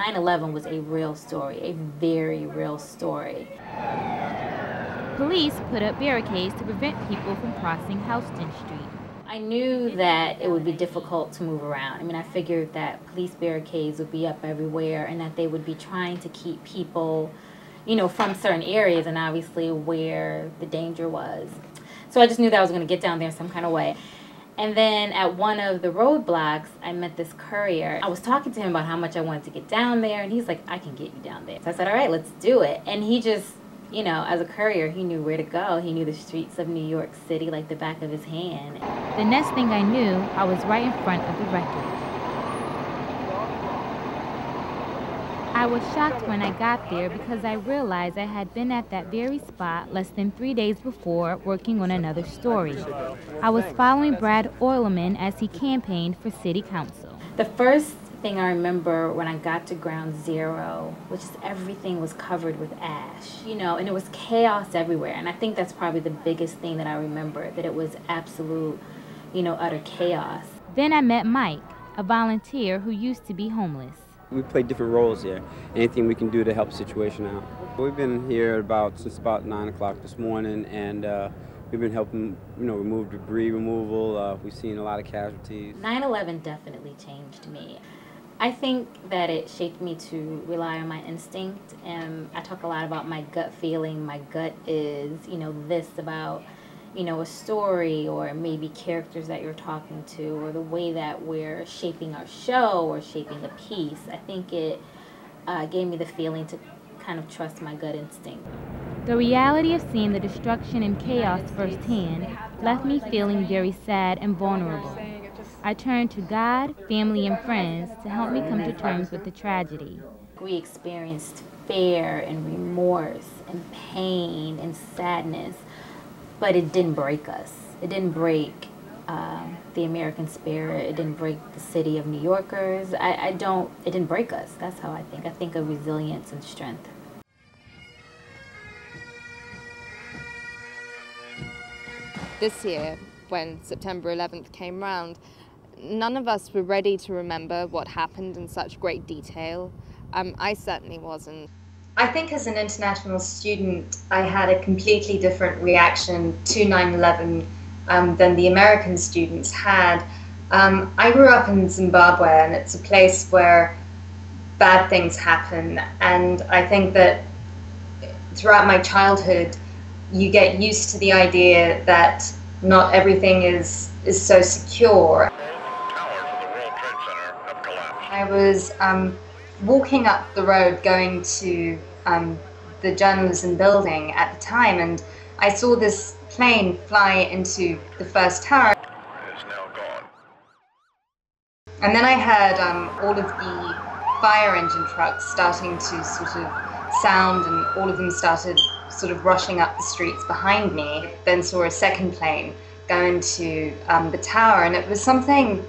9/11 was a real story, a very real story. Police put up barricades to prevent people from crossing Houston Street. I knew that it would be difficult to move around. I mean, I figured that police barricades would be up everywhere and that they would be trying to keep people, you know, from certain areas and obviously where the danger was. So I just knew that I was going to get down there some kind of way. And then at one of the roadblocks, I met this courier. I was talking to him about how much I wanted to get down there, and he's like, I can get you down there. So I said, all right, let's do it. And he just, you know, as a courier, he knew where to go. He knew the streets of New York City like the back of his hand. The next thing I knew, I was right in front of the wreckage. I was shocked when I got there because I realized I had been at that very spot less than 3 days before working on another story. I was following Brad Oilman as he campaigned for city council. The first thing I remember when I got to Ground Zero was just everything was covered with ash, you know, and it was chaos everywhere. And I think that's probably the biggest thing that I remember, that it was absolute, you know, utter chaos. Then I met Mike, a volunteer who used to be homeless. We play different roles here. Anything we can do to help the situation out. We've been here since about 9 o'clock this morning, and we've been helping, you know, remove debris removal. We've seen a lot of casualties. 9/11 definitely changed me. I think that it shaped me to rely on my instinct, and I talk a lot about my gut feeling. My gut is, you know, this about, you know, a story or maybe characters that you're talking to or the way that we're shaping our show or shaping a piece. I think it gave me the feeling to kind of trust my gut instinct. The reality of seeing the destruction and chaos firsthand left me feeling very sad and vulnerable. I turned to God, family, and friends to help me come to terms with the tragedy. We experienced fear and remorse and pain and sadness, but it didn't break us. It didn't break the American spirit. It didn't break the city of New Yorkers. It didn't break us. That's how I think. I think of resilience and strength. This year, when September 11th came round, none of us were ready to remember what happened in such great detail. I certainly wasn't. I think as an international student, I had a completely different reaction to 9/11 than the American students had. I grew up in Zimbabwe, and it's a place where bad things happen, and I think that throughout my childhood, you get used to the idea that not everything is so secure. I was walking up the road going to the journalism building at the time, and I saw this plane fly into the first tower. It's now gone. And then I heard all of the fire engine trucks starting to sort of sound, and all of them started sort of rushing up the streets behind me. Then saw a second plane go into the tower, and it was something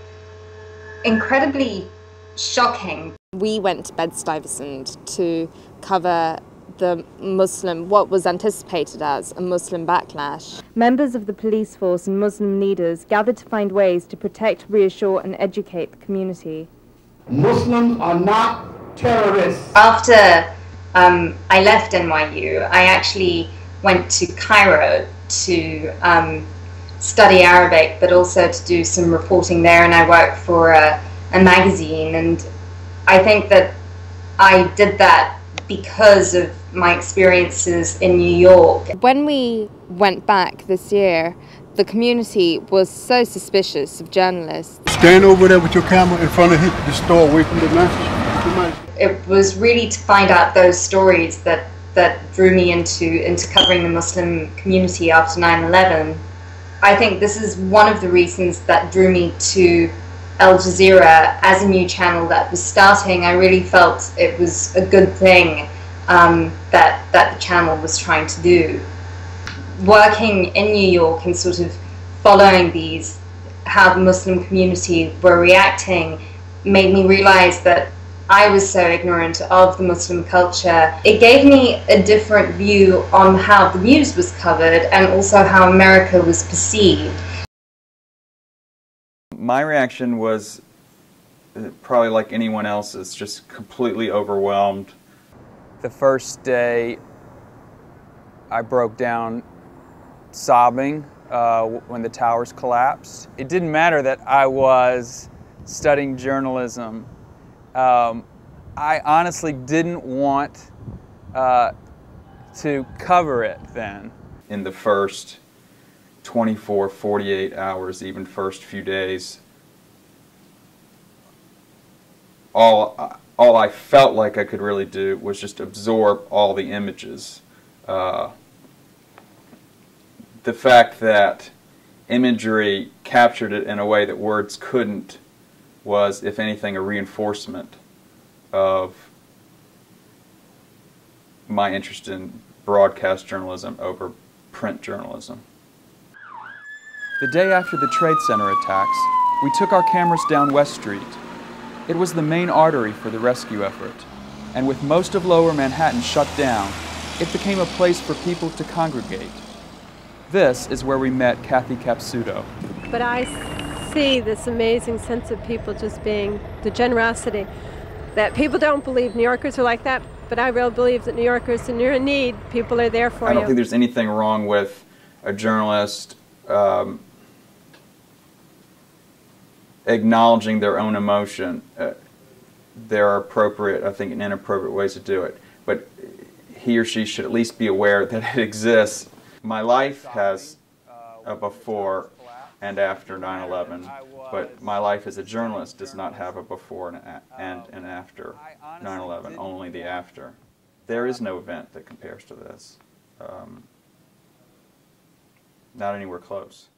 incredibly shocking. We went to Bed-Stuyvesant to cover what was anticipated as a Muslim backlash. Members of the police force and Muslim leaders gathered to find ways to protect, reassure and educate the community. Muslims are not terrorists. After I left NYU, I actually went to Cairo to study Arabic, but also to do some reporting there, and I worked for a magazine, and I think that I did that because of my experiences in New York. When we went back this year, the community was so suspicious of journalists. Stand over there with your camera in front of the store, away from the message. It was really to find out those stories that drew me into covering the Muslim community after 9/11. I think this is one of the reasons that drew me to Al Jazeera as a new channel that was starting. I really felt it was a good thing that the channel was trying to do. Working in New York and sort of following how the Muslim community were reacting made me realize that I was so ignorant of the Muslim culture. It gave me a different view on how the news was covered and also how America was perceived. My reaction was probably like anyone else, is just completely overwhelmed. The first day, I broke down sobbing when the towers collapsed. It didn't matter that I was studying journalism. I honestly didn't want to cover it then. In the first 24, 48 hours, even first few days, all I felt like I could really do was just absorb all the images. The fact that imagery captured it in a way that words couldn't was, if anything, a reinforcement of my interest in broadcast journalism over print journalism. The day after the Trade Center attacks, we took our cameras down West Street. It was the main artery for the rescue effort, and with most of Lower Manhattan shut down, it became a place for people to congregate. This is where we met Kathy Capsuto. But I see this amazing sense of people just being, the generosity, that people don't believe New Yorkers are like that, but I really believe that New Yorkers, when you're in need, people are there for you. I don't think there's anything wrong with a journalist acknowledging their own emotion. There are appropriate, I think, and inappropriate ways to do it, but he or she should at least be aware that it exists. My life has a before and after 9/11, but my life as a journalist does not have a before and an after 9/11, only the after. There is no event that compares to this. Not anywhere close.